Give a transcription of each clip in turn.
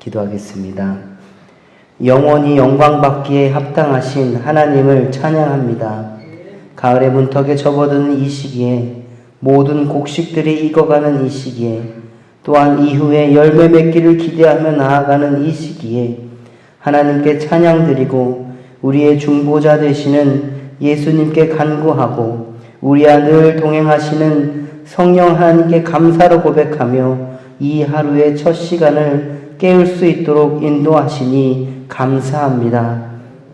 기도하겠습니다. 영원히 영광받기에 합당하신 하나님을 찬양합니다. 가을의 문턱에 접어드는 이 시기에 모든 곡식들이 익어가는 이 시기에 또한 이후에 열매 맺기를 기대하며 나아가는 이 시기에 하나님께 찬양드리고 우리의 중보자 되시는 예수님께 간구하고 우리와 늘 동행하시는 성령 하나님께 감사로 고백하며 이 하루의 첫 시간을 깨울 수 있도록 인도하시니 감사합니다.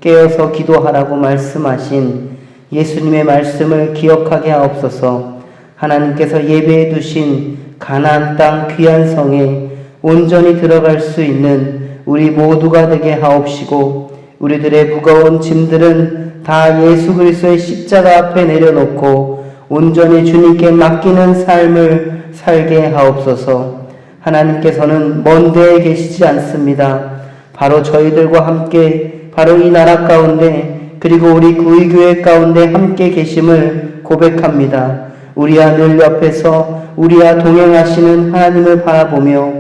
깨어서 기도하라고 말씀하신 예수님의 말씀을 기억하게 하옵소서. 하나님께서 예배해 두신 가나안 땅 귀한 성에 온전히 들어갈 수 있는 우리 모두가 되게 하옵시고 우리들의 무거운 짐들은 다 예수 그리스도의 십자가 앞에 내려놓고 온전히 주님께 맡기는 삶을 살게 하옵소서. 하나님께서는 먼 데에 계시지 않습니다. 바로 저희들과 함께 바로 이 나라 가운데 그리고 우리 구의교회 가운데 함께 계심을 고백합니다. 우리와 늘 옆에서 우리와 동행하시는 하나님을 바라보며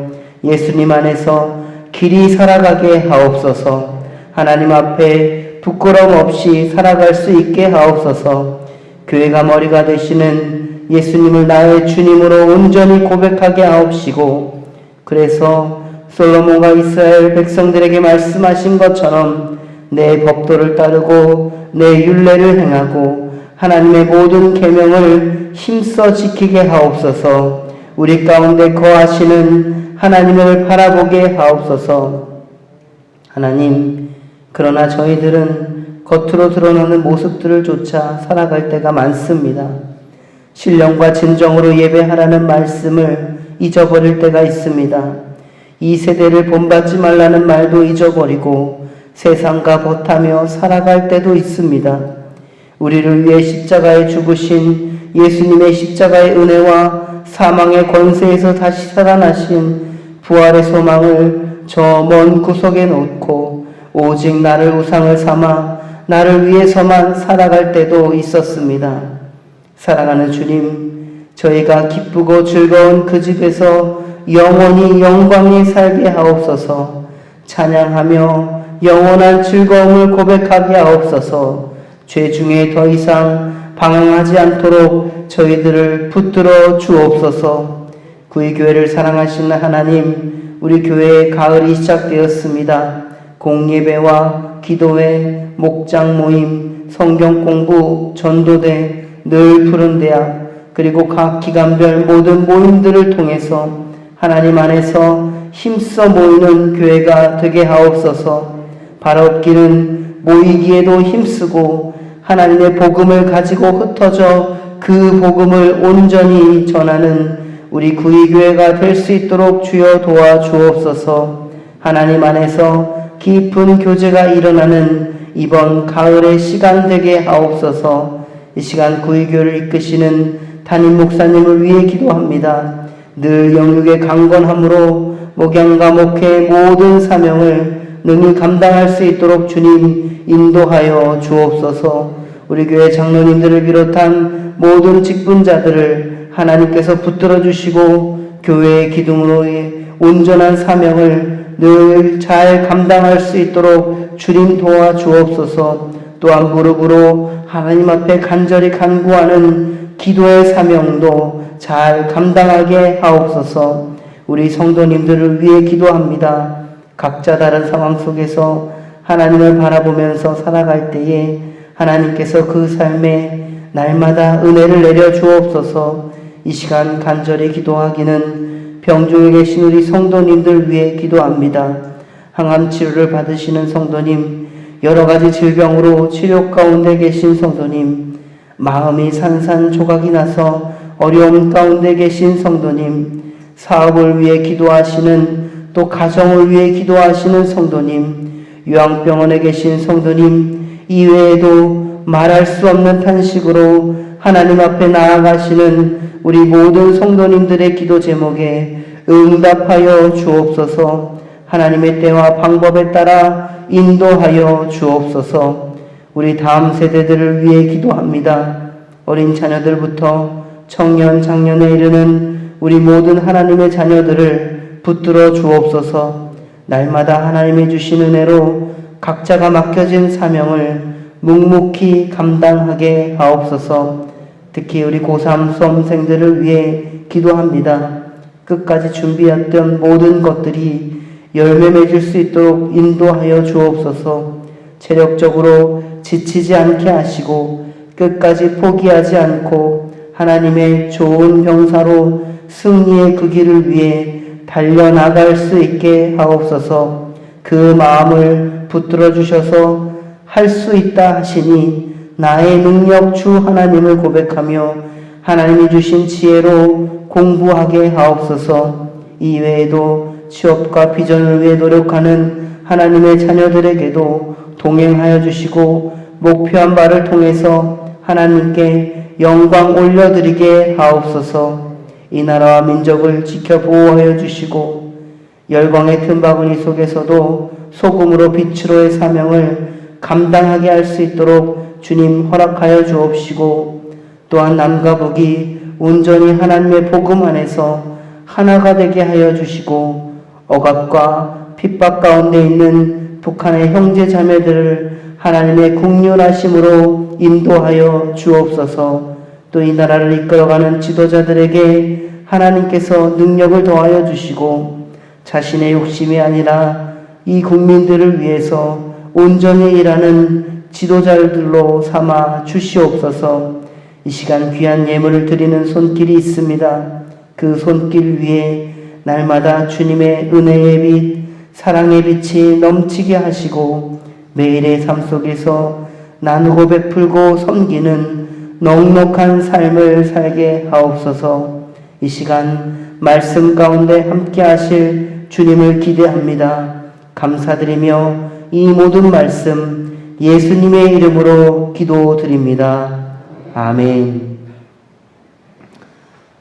예수님 안에서 길이 살아가게 하옵소서. 하나님 앞에 부끄러움 없이 살아갈 수 있게 하옵소서. 교회가 머리가 되시는 예수님을 나의 주님으로 온전히 고백하게 하옵시고 그래서 솔로몬과 이스라엘 백성들에게 말씀하신 것처럼 내 법도를 따르고 내 율례를 행하고 하나님의 모든 계명을 힘써 지키게 하옵소서. 우리 가운데 거하시는 하나님을 바라보게 하옵소서. 하나님, 그러나 저희들은 겉으로 드러나는 모습들을 쫓아 살아갈 때가 많습니다. 신령과 진정으로 예배하라는 말씀을 잊어버릴 때가 있습니다. 이 세대를 본받지 말라는 말도 잊어버리고 세상과 벗하며 살아갈 때도 있습니다. 우리를 위해 십자가에 죽으신 예수님의 십자가의 은혜와 사망의 권세에서 다시 살아나신 부활의 소망을 저 먼 구석에 놓고 오직 나를 우상을 삼아 나를 위해서만 살아갈 때도 있었습니다. 사랑하는 주님, 저희가 기쁘고 즐거운 그 집에서 영원히 영광이 살게 하옵소서. 찬양하며 영원한 즐거움을 고백하게 하옵소서. 죄 중에 더 이상 방황하지 않도록 저희들을 붙들어 주옵소서. 구의교회를 사랑하시는 하나님, 우리 교회의 가을이 시작되었습니다. 공예배와 기도회, 목장 모임, 성경 공부, 전도대, 늘 푸른 대학, 그리고 각 기간별 모든 모임들을 통해서 하나님 안에서 힘써 모이는 교회가 되게 하옵소서. 바라옵기는 모이기에도 힘쓰고 하나님의 복음을 가지고 흩어져 그 복음을 온전히 전하는 우리 구의교회가 될 수 있도록 주여 도와주옵소서. 하나님 안에서 깊은 교제가 일어나는 이번 가을의 시간 되게 하옵소서. 이 시간 구의교회를 이끄시는 담임 목사님을 위해 기도합니다. 늘 영육의 강건함으로 목양과 목회의 모든 사명을 능히 감당할 수 있도록 주님 인도하여 주옵소서. 우리 교회 장로님들을 비롯한 모든 직분자들을 하나님께서 붙들어 주시고 교회의 기둥으로의 온전한 사명을 늘 잘 감당할 수 있도록 주님 도와주옵소서. 또한 무릎으로 하나님 앞에 간절히 간구하는 기도의 사명도 잘 감당하게 하옵소서. 우리 성도님들을 위해 기도합니다. 각자 다른 상황 속에서 하나님을 바라보면서 살아갈 때에 하나님께서 그 삶에 날마다 은혜를 내려 주옵소서. 이 시간 간절히 기도하기는 병중에 계신 우리 성도님들 위해 기도합니다. 항암 치료를 받으시는 성도님, 여러 가지 질병으로 치료 가운데 계신 성도님, 마음이 산산조각이 나서 어려움 가운데 계신 성도님, 사업을 위해 기도하시는 또 가정을 위해 기도하시는 성도님, 요양병원에 계신 성도님, 이외에도 말할 수 없는 탄식으로 하나님 앞에 나아가시는 우리 모든 성도님들의 기도 제목에 응답하여 주옵소서. 하나님의 때와 방법에 따라 인도하여 주옵소서. 우리 다음 세대들을 위해 기도합니다. 어린 자녀들부터 청년, 장년에 이르는 우리 모든 하나님의 자녀들을 붙들어 주옵소서. 날마다 하나님이 주신 은혜로 각자가 맡겨진 사명을 묵묵히 감당하게 하옵소서. 특히 우리 고3 수험생들을 위해 기도합니다. 끝까지 준비했던 모든 것들이 열매 맺을 수 있도록 인도하여 주옵소서. 체력적으로 지치지 않게 하시고 끝까지 포기하지 않고 하나님의 좋은 병사로 승리의 그 길을 위해 달려나갈 수 있게 하옵소서. 그 마음을 붙들어 주셔서 할 수 있다 하시니 나의 능력 주 하나님을 고백하며 하나님이 주신 지혜로 공부하게 하옵소서. 이외에도 취업과 비전을 위해 노력하는 하나님의 자녀들에게도 동행하여 주시고 목표한 바를 통해서 하나님께 영광 올려드리게 하옵소서. 이 나라와 민족을 지켜 보호하여 주시고 열광의 틈바구니 속에서도 소금으로 빛으로의 사명을 감당하게 할 수 있도록 주님 허락하여 주옵시고 또한 남과 북이 온전히 하나님의 복음 안에서 하나가 되게 하여 주시고 억압과 핍박 가운데 있는 북한의 형제 자매들을 하나님의 긍휼하심으로 인도하여 주옵소서. 또 이 나라를 이끌어가는 지도자들에게 하나님께서 능력을 더하여 주시고 자신의 욕심이 아니라 이 국민들을 위해서 온전히 일하는 지도자들로 삼아 주시옵소서. 이 시간 귀한 예물을 드리는 손길이 있습니다. 그 손길 위에 날마다 주님의 은혜의 빛, 사랑의 빛이 넘치게 하시고 매일의 삶 속에서 나누고 베풀고 섬기는 넉넉한 삶을 살게 하옵소서. 이 시간 말씀 가운데 함께 하실 주님을 기대합니다. 감사드리며 이 모든 말씀 예수님의 이름으로 기도드립니다. 아멘.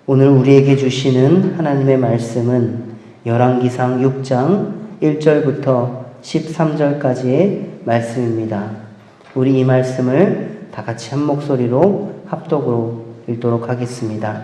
오늘 우리에게 주시는 하나님의 말씀은 열왕기상 6장 1절부터 13절까지의 말씀입니다. 우리 이 말씀을 다 같이 한 목소리로 합독으로 읽도록 하겠습니다.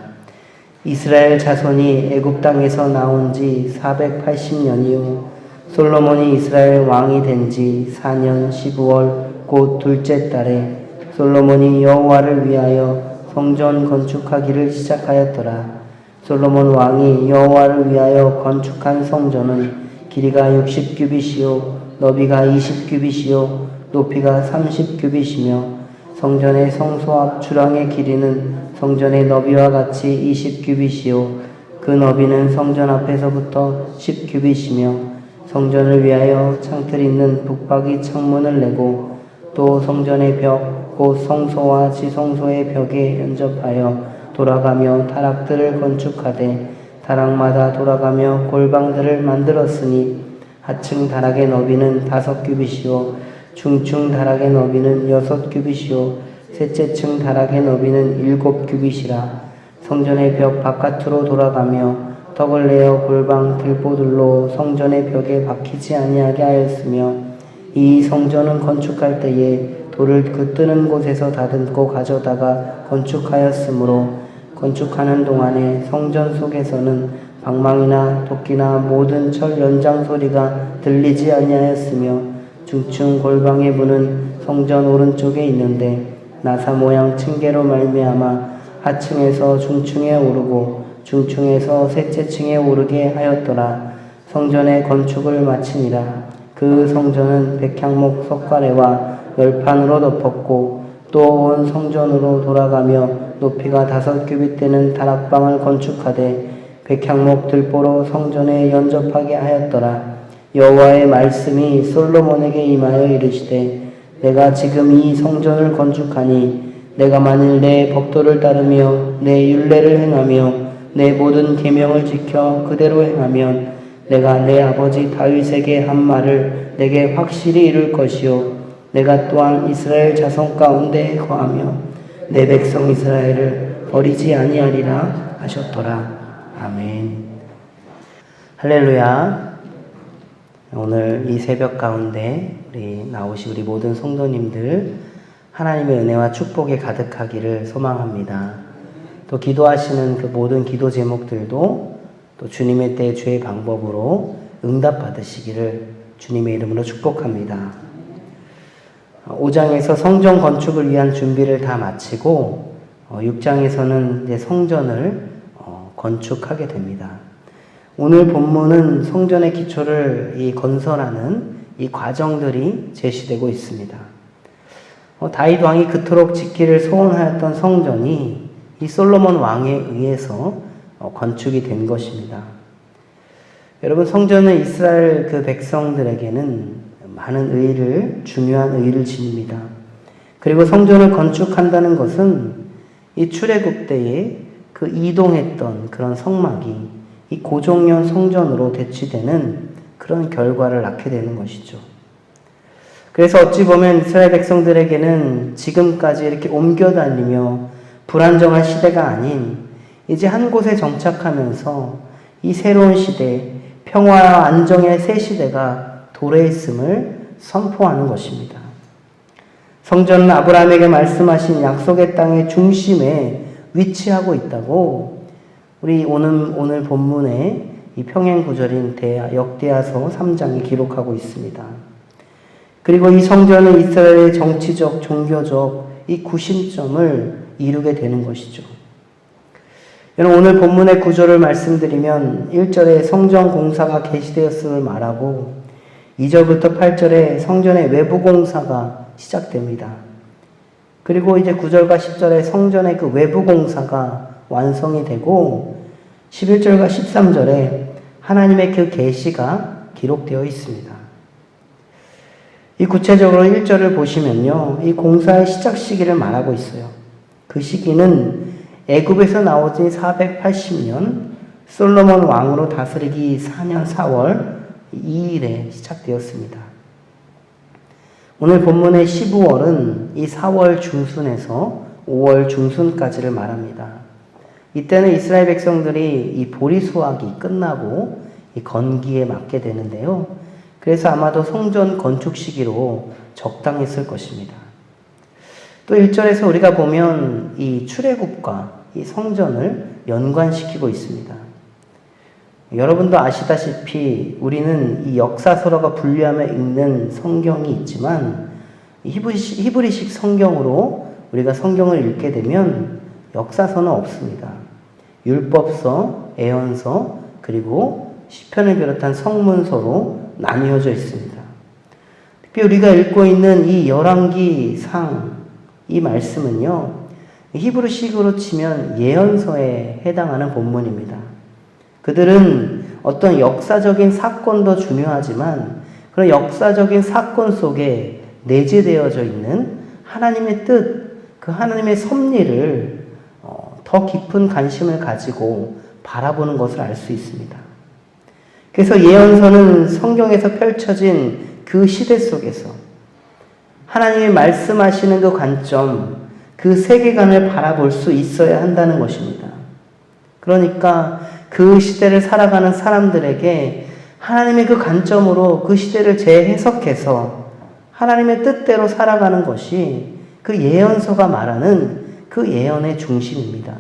이스라엘 자손이 애굽 땅에서 나온 지 480년 이후 솔로몬이 이스라엘 왕이 된 지 4년 15월 곧 둘째 달에 솔로몬이 여호와를 위하여 성전 건축하기를 시작하였더라. 솔로몬 왕이 여호와를 위하여 건축한 성전은 길이가 60규빗이요 너비가 20규빗이요 높이가 30규빗이며 성전의 성소 앞 주랑의 길이는 성전의 너비와 같이 20규빗이요 그 너비는 성전 앞에서부터 10규빗이며 성전을 위하여 창틀 있는 북박이 창문을 내고 또 성전의 벽 곧 성소와 지성소의 벽에 연접하여 돌아가며 타락들을 건축하되 타락마다 돌아가며 골방들을 만들었으니 하층 다락의 너비는 5규빗이요 중층 다락의 너비는 6규빗이요 셋째 층 다락의 너비는 7규빗이라. 성전의 벽 바깥으로 돌아가며 덕을 내어 골방 들보들로 성전의 벽에 박히지 아니하게 하였으며 이 성전은 건축할 때에 돌을 그 뜨는 곳에서 다듬고 가져다가 건축하였으므로 건축하는 동안에 성전 속에서는 방망이나 도끼나 모든 철 연장 소리가 들리지 아니하였으며 중층 골방의 문은 성전 오른쪽에 있는데 나사 모양 층계로 말미암아 하층에서 중층에 오르고 중층에서 셋째 층에 오르게 하였더라. 성전의 건축을 마치니라. 그 성전은 백향목 석가래와 열판으로 덮었고 또 온 성전으로 돌아가며 높이가 5규빗 되는 다락방을 건축하되 백향목 들보로 성전에 연접하게 하였더라. 여호와의 말씀이 솔로몬에게 임하여 이르시되 내가 지금 이 성전을 건축하니 내가 만일 내 법도를 따르며 내 율례를 행하며 내 모든 계명을 지켜 그대로 행하면 내가 내 아버지 다윗에게 한 말을 내게 확실히 이룰 것이요 내가 또한 이스라엘 자손 가운데 거하며 내 백성 이스라엘을 버리지 아니하리라 하셨더라. 아멘. 할렐루야. 오늘 이 새벽 가운데 나오신 우리 모든 성도님들 하나님의 은혜와 축복에 가득하기를 소망합니다. 또 기도하시는 그 모든 기도 제목들도 또 주님의 때 주의 방법으로 응답받으시기를 주님의 이름으로 축복합니다. 5장에서 성전 건축을 위한 준비를 다 마치고 6장에서는 이제 성전을 건축하게 됩니다. 오늘 본문은 성전의 기초를 건설하는 이 과정들이 제시되고 있습니다. 다윗 왕이 그토록 짓기를 소원하였던 성전이 이 솔로몬 왕에 의해서 건축이 된 것입니다. 여러분, 성전은 이스라엘 그 백성들에게는 많은 중요한 의의를 지닙니다. 그리고 성전을 건축한다는 것은 이 출애굽 때에 그 이동했던 그런 성막이 이 고종년 성전으로 대치되는 그런 결과를 낳게 되는 것이죠. 그래서 어찌 보면 이스라엘 백성들에게는 지금까지 이렇게 옮겨 다니며 불안정한 시대가 아닌 이제 한 곳에 정착하면서 이 새로운 시대, 평화와 안정의 새 시대가 도래했음을 선포하는 것입니다. 성전은 아브라함에게 말씀하신 약속의 땅의 중심에 위치하고 있다고 우리 오늘 본문의 이 평행 구절인 역대하서 3장이 기록하고 있습니다. 그리고 이 성전은 이스라엘의 정치적, 종교적 이 구심점을 이루게 되는 것이죠. 여러분, 오늘 본문의 구조를 말씀드리면 1절에 성전 공사가 개시되었음을 말하고 2절부터 8절에 성전의 외부 공사가 시작됩니다. 그리고 이제 9절과 10절에 성전의 그 외부 공사가 완성이 되고 11절과 13절에 하나님의 그 계시가 기록되어 있습니다. 이 구체적으로 1절을 보시면요, 이 공사의 시작 시기를 말하고 있어요. 그 시기는 애굽에서 나오진 480년 솔로몬 왕으로 다스리기 4년 4월 2일에 시작되었습니다. 오늘 본문의 15월은 이 4월 중순에서 5월 중순까지를 말합니다. 이때는 이스라엘 백성들이 이 보리 수확이 끝나고 이 건기에 맞게 되는데요. 그래서 아마도 성전 건축 시기로 적당했을 것입니다. 또 1절에서 우리가 보면 이 출애굽과 이 성전을 연관시키고 있습니다. 여러분도 아시다시피 우리는 이 역사서로가 분류하며 읽는 성경이 있지만 히브리식 성경으로 우리가 성경을 읽게 되면 역사서는 없습니다. 율법서, 예언서, 그리고 시편을 비롯한 성문서로 나뉘어져 있습니다. 특히 우리가 읽고 있는 이 열왕기상 이 말씀은요, 히브리식으로 치면 예언서에 해당하는 본문입니다. 그들은 어떤 역사적인 사건도 중요하지만 그런 역사적인 사건 속에 내재되어져 있는 하나님의 뜻, 그 하나님의 섭리를 더 깊은 관심을 가지고 바라보는 것을 알 수 있습니다. 그래서 예언서는 성경에서 펼쳐진 그 시대 속에서 하나님이 말씀하시는 그 관점, 그 세계관을 바라볼 수 있어야 한다는 것입니다. 그러니까 그 시대를 살아가는 사람들에게 하나님의 그 관점으로 그 시대를 재해석해서 하나님의 뜻대로 살아가는 것이 그 예언서가 말하는 그 예언의 중심입니다.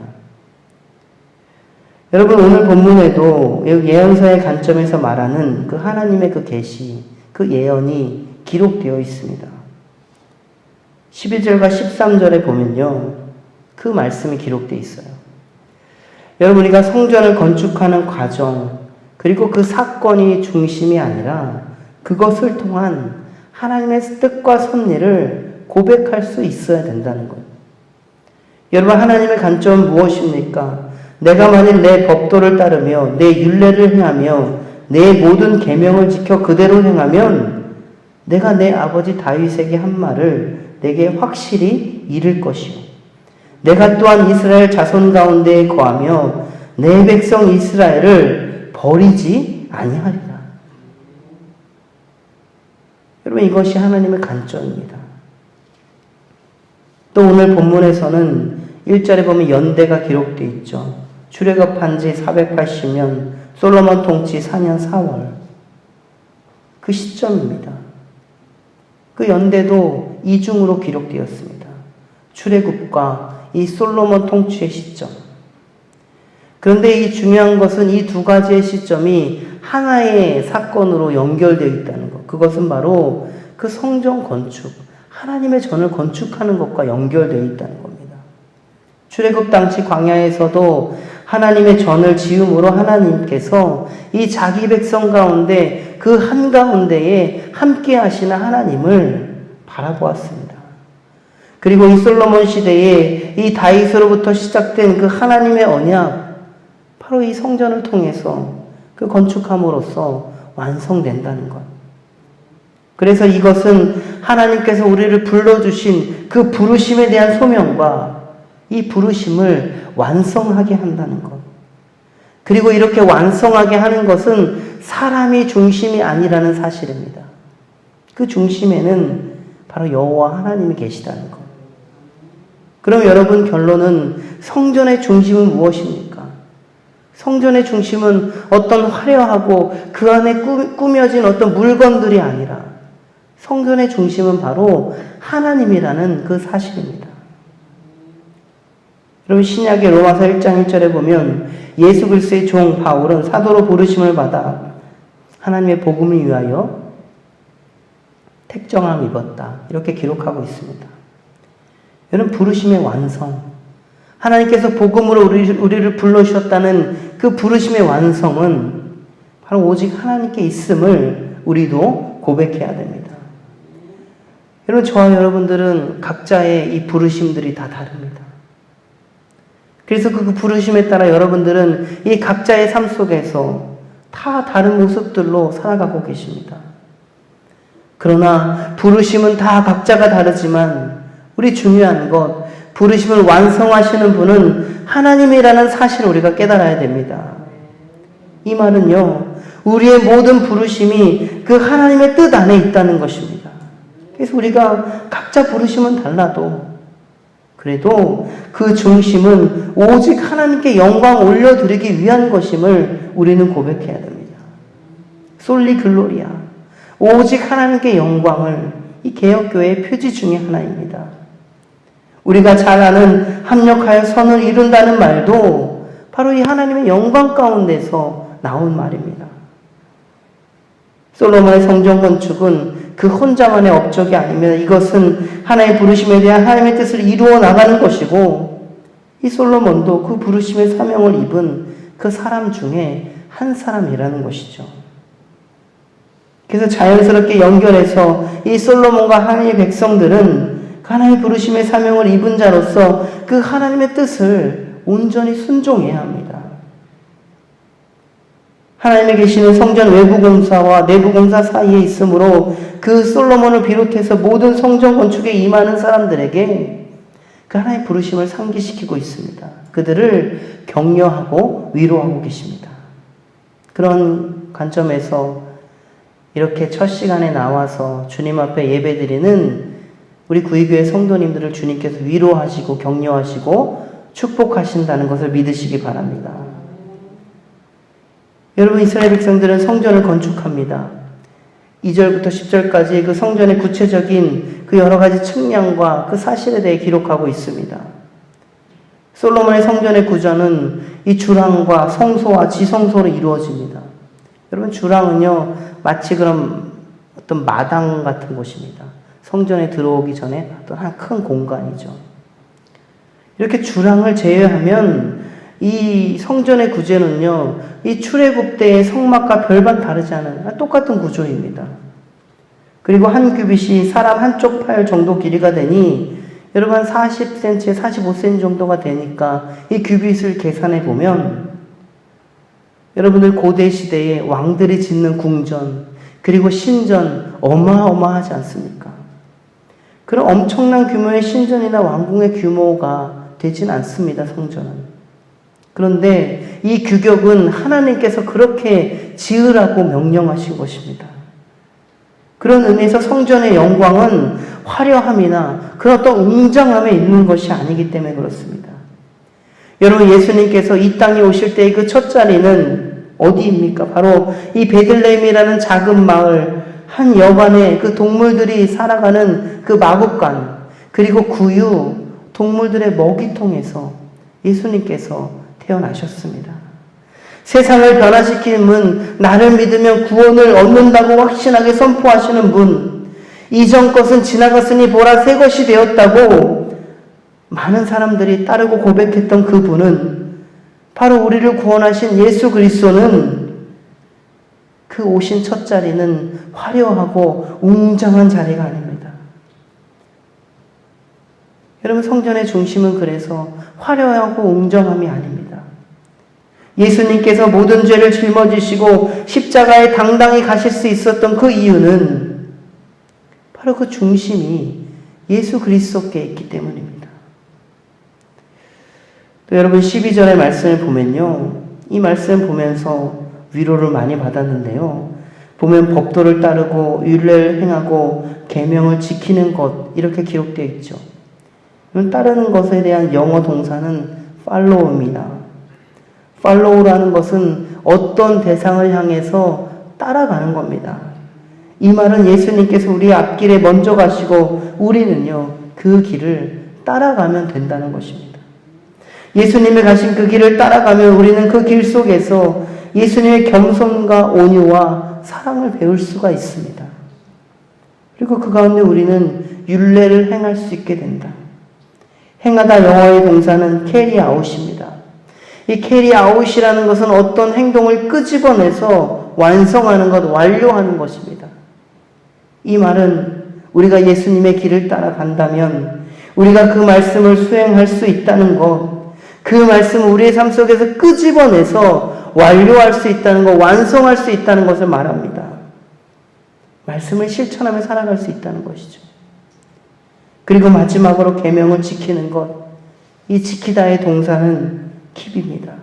여러분, 오늘 본문에도 예언서의 관점에서 말하는 그 하나님의 그 계시, 그 예언이 기록되어 있습니다. 12절과 13절에 보면요, 그 말씀이 기록되어 있어요. 여러분, 우리가 성전을 건축하는 과정, 그리고 그 사건이 중심이 아니라 그것을 통한 하나님의 뜻과 섭리를 고백할 수 있어야 된다는 거예요. 여러분, 하나님의 관점은 무엇입니까? 내가 만일 내 법도를 따르며 내 율례를 행하며 내 모든 계명을 지켜 그대로 행하면 내가 내 아버지 다윗에게 한 말을 내게 확실히 이룰 것이요, 내가 또한 이스라엘 자손 가운데에 거하며 내 백성 이스라엘을 버리지 아니하리라. 여러분, 이것이 하나님의 관점입니다. 또 오늘 본문에서는 1절에 보면 연대가 기록되어 있죠. 출애굽한 지 480년, 솔로몬 통치 4년 4월. 그 시점입니다. 그 연대도 이중으로 기록되었습니다. 출애굽과 이 솔로몬 통치의 시점. 그런데 이 중요한 것은 이 두 가지의 시점이 하나의 사건으로 연결되어 있다는 것. 그것은 바로 그 성전 건축, 하나님의 전을 건축하는 것과 연결되어 있다는 겁니다. 출애굽 당시 광야에서도 하나님의 전을 지음으로 하나님께서 이 자기 백성 가운데 그 한가운데에 함께 하시는 하나님을 바라보았습니다. 그리고 이 솔로몬 시대에 이 다윗으로부터 시작된 그 하나님의 언약, 바로 이 성전을 통해서 그 건축함으로써 완성된다는 것. 그래서 이것은 하나님께서 우리를 불러주신 그 부르심에 대한 소명과 이 부르심을 완성하게 한다는 것. 그리고 이렇게 완성하게 하는 것은 사람이 중심이 아니라는 사실입니다. 그 중심에는 바로 여호와 하나님이 계시다는 것. 그럼 여러분, 결론은 성전의 중심은 무엇입니까? 성전의 중심은 어떤 화려하고 그 안에 꾸며진 어떤 물건들이 아니라 성전의 중심은 바로 하나님이라는 그 사실입니다. 여러분, 신약의 로마서 1장 1절에 보면 예수 그리스도의 종 바울은 사도로 부르심을 받아 하나님의 복음을 위하여 택정함 입었다, 이렇게 기록하고 있습니다. 여러분, 부르심의 완성, 하나님께서 복음으로 우리를 불러주셨다는 그 부르심의 완성은 바로 오직 하나님께 있음을 우리도 고백해야 됩니다. 여러분, 저와 여러분들은 각자의 이 부르심들이 다 다릅니다. 그래서 그 부르심에 따라 여러분들은 이 각자의 삶 속에서 다 다른 모습들로 살아가고 계십니다. 그러나 부르심은 다 각자가 다르지만 우리 중요한 것, 부르심을 완성하시는 분은 하나님이라는 사실을 우리가 깨달아야 됩니다. 이 말은요, 우리의 모든 부르심이 그 하나님의 뜻 안에 있다는 것입니다. 그래서 우리가 각자 부르심은 달라도 그래도 그 중심은 오직 하나님께 영광 올려드리기 위한 것임을 우리는 고백해야 됩니다. 솔리 글로리아, 오직 하나님께 영광을, 이 개혁교회의 표지 중에 하나입니다. 우리가 잘 아는 합력하여 선을 이룬다는 말도 바로 이 하나님의 영광 가운데서 나온 말입니다. 솔로몬의 성전 건축은 그 혼자만의 업적이 아닙니다. 이것은 하나님의 부르심에 대한 하나님의 뜻을 이루어 나가는 것이고, 이 솔로몬도 그 부르심의 사명을 입은 그 사람 중에 한 사람이라는 것이죠. 그래서 자연스럽게 연결해서 이 솔로몬과 하나님의 백성들은 하나님의 부르심의 사명을 입은 자로서 그 하나님의 뜻을 온전히 순종해야 합니다. 하나님의 계시는 성전 외부 공사와 내부 공사 사이에 있으므로 그 솔로몬을 비롯해서 모든 성전 건축에 임하는 사람들에게 그 하나님의 부르심을 상기시키고 있습니다. 그들을 격려하고 위로하고 계십니다. 그런 관점에서 이렇게 첫 시간에 나와서 주님 앞에 예배드리는 우리 구의교회 성도님들을 주님께서 위로하시고 격려하시고 축복하신다는 것을 믿으시기 바랍니다. 여러분, 이스라엘 백성들은 성전을 건축합니다. 2절부터 10절까지 그 성전의 구체적인 그 여러 가지 측량과 그 사실에 대해 기록하고 있습니다. 솔로몬의 성전의 구조는 이 주랑과 성소와 지성소로 이루어집니다. 여러분, 주랑은요, 마치 그런 어떤 마당 같은 곳입니다. 성전에 들어오기 전에 어떤 한 큰 공간이죠. 이렇게 주랑을 제외하면 이 성전의 구조는요, 이 출애굽 때의 성막과 별반 다르지 않은 똑같은 구조입니다. 그리고 한 규빗이 사람 한쪽 팔 정도 길이가 되니 여러분 한 40cm, 45cm 정도가 되니까 이 규빗을 계산해 보면 여러분들 고대 시대에 왕들이 짓는 궁전 그리고 신전 어마어마하지 않습니까? 그런 엄청난 규모의 신전이나 왕궁의 규모가 되진 않습니다, 성전은. 그런데 이 규격은 하나님께서 그렇게 지으라고 명령하신 것입니다. 그런 의미에서 성전의 영광은 화려함이나 그런 어떤 웅장함에 있는 것이 아니기 때문에 그렇습니다. 여러분, 예수님께서 이 땅에 오실 때의 그 첫 자리는 어디입니까? 바로 이 베들레헴이라는 작은 마을, 한 여관에 그 동물들이 살아가는 그 마구간, 그리고 구유, 동물들의 먹이통에서 예수님께서 태어나셨습니다. 세상을 변화시키는 분, 나를 믿으면 구원을 얻는다고 확신하게 선포하시는 분, 이전 것은 지나갔으니 보라 새 것이 되었다고 많은 사람들이 따르고 고백했던 그분은 바로 우리를 구원하신 예수 그리스도는 그 오신 첫 자리는 화려하고 웅장한 자리가 아닙니다. 여러분, 성전의 중심은 그래서 화려하고 웅장함이 아닙니다. 예수님께서 모든 죄를 짊어지시고 십자가에 당당히 가실 수 있었던 그 이유는 바로 그 중심이 예수 그리스도께 있기 때문입니다. 또 여러분 12절의 말씀을 보면요, 이 말씀 보면서 위로를 많이 받았는데요, 보면 법도를 따르고 율례를 행하고 계명을 지키는 것, 이렇게 기록되어 있죠. 따르는 것에 대한 영어 동사는 follow입니다. follow라는 것은 어떤 대상을 향해서 따라가는 겁니다. 이 말은 예수님께서 우리 앞길에 먼저 가시고 우리는요, 그 길을 따라가면 된다는 것입니다. 예수님이 가신 그 길을 따라가면 우리는 그 길 속에서 예수님의 겸손과 온유와 사랑을 배울 수가 있습니다. 그리고 그 가운데 우리는 율례를 행할 수 있게 된다. 행하다 영어의 동사는 carry out입니다. 이 carry out이라는 것은 어떤 행동을 끄집어내서 완성하는 것, 완료하는 것입니다. 이 말은 우리가 예수님의 길을 따라간다면 우리가 그 말씀을 수행할 수 있다는 것, 그 말씀을 우리의 삶 속에서 끄집어내서 완료할 수 있다는 것, 완성할 수 있다는 것을 말합니다. 말씀을 실천하며 살아갈 수 있다는 것이죠. 그리고 마지막으로 계명을 지키는 것, 이 지키다의 동사는 keep입니다.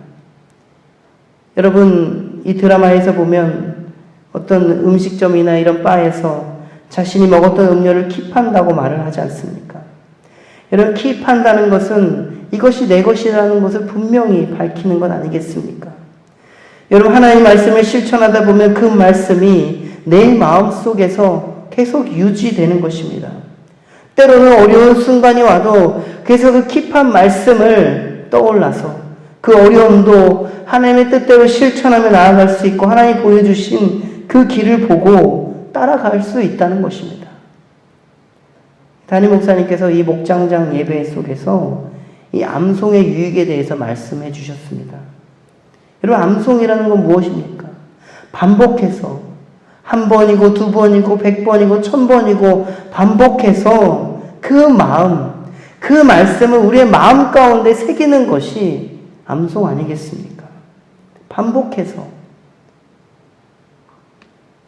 여러분, 이 드라마에서 보면 어떤 음식점이나 이런 바에서 자신이 먹었던 음료를 킵한다고 말을 하지 않습니까? 여러분, 킵한다는 것은 이것이 내 것이라는 것을 분명히 밝히는 것 아니겠습니까? 여러분, 하나님의 말씀을 실천하다 보면 그 말씀이 내 마음 속에서 계속 유지되는 것입니다. 때로는 어려운 순간이 와도 계속 그 킵한 말씀을 떠올라서 그 어려움도 하나님의 뜻대로 실천하며 나아갈 수 있고 하나님이 보여주신 그 길을 보고 따라갈 수 있다는 것입니다. 담임 목사님께서 이 목장장 예배 속에서 이 암송의 유익에 대해서 말씀해 주셨습니다. 여러분, 암송이라는 건 무엇입니까? 반복해서 한 번이고 두 번이고 100번이고 1000번이고 반복해서 그 마음, 그 말씀을 우리의 마음 가운데 새기는 것이 암송 아니겠습니까? 반복해서.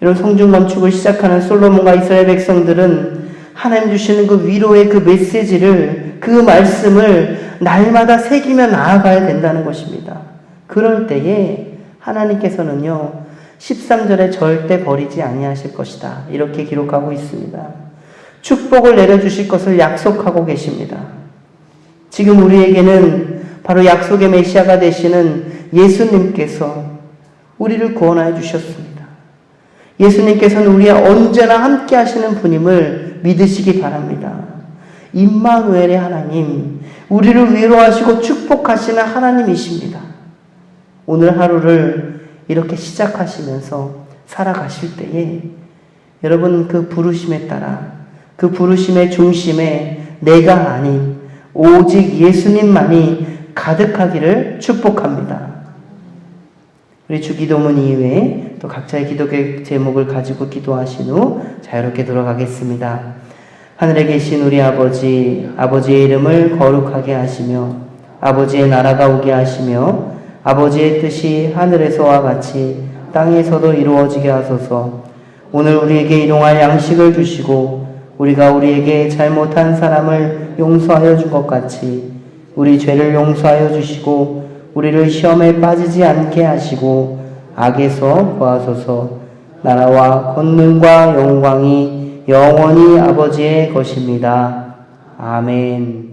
이런 성중 건축을 시작하는 솔로몬과 이스라엘 백성들은 하나님 주시는 그 위로의 그 메시지를, 그 말씀을 날마다 새기며 나아가야 된다는 것입니다. 그럴 때에 하나님께서는요, 13절에 절대 버리지 아니하실 것이다, 이렇게 기록하고 있습니다. 축복을 내려주실 것을 약속하고 계십니다. 지금 우리에게는 바로 약속의 메시아가 되시는 예수님께서 우리를 구원하여 주셨습니다. 예수님께서는 우리와 언제나 함께 하시는 분임을 믿으시기 바랍니다. 임마누엘의 하나님, 우리를 위로하시고 축복하시는 하나님이십니다. 오늘 하루를 이렇게 시작하시면서 살아가실 때에 여러분, 그 부르심에 따라, 그 부르심의 중심에 내가 아닌 오직 예수님만이 가득하기를 축복합니다. 우리 주기도문 이후에 또 각자의 기도의 제목을 가지고 기도하신 후 자유롭게 돌아가겠습니다. 하늘에 계신 우리 아버지, 아버지의 이름을 거룩하게 하시며 아버지의 나라가 오게 하시며 아버지의 뜻이 하늘에서와 같이 땅에서도 이루어지게 하소서. 오늘 우리에게 일용할 양식을 주시고 우리가 우리에게 잘못한 사람을 용서하여 준 것 같이 우리 죄를 용서하여 주시고 우리를 시험에 빠지지 않게 하시고 악에서 구하소서. 나라와 권능과 영광이 영원히 아버지의 것입니다. 아멘.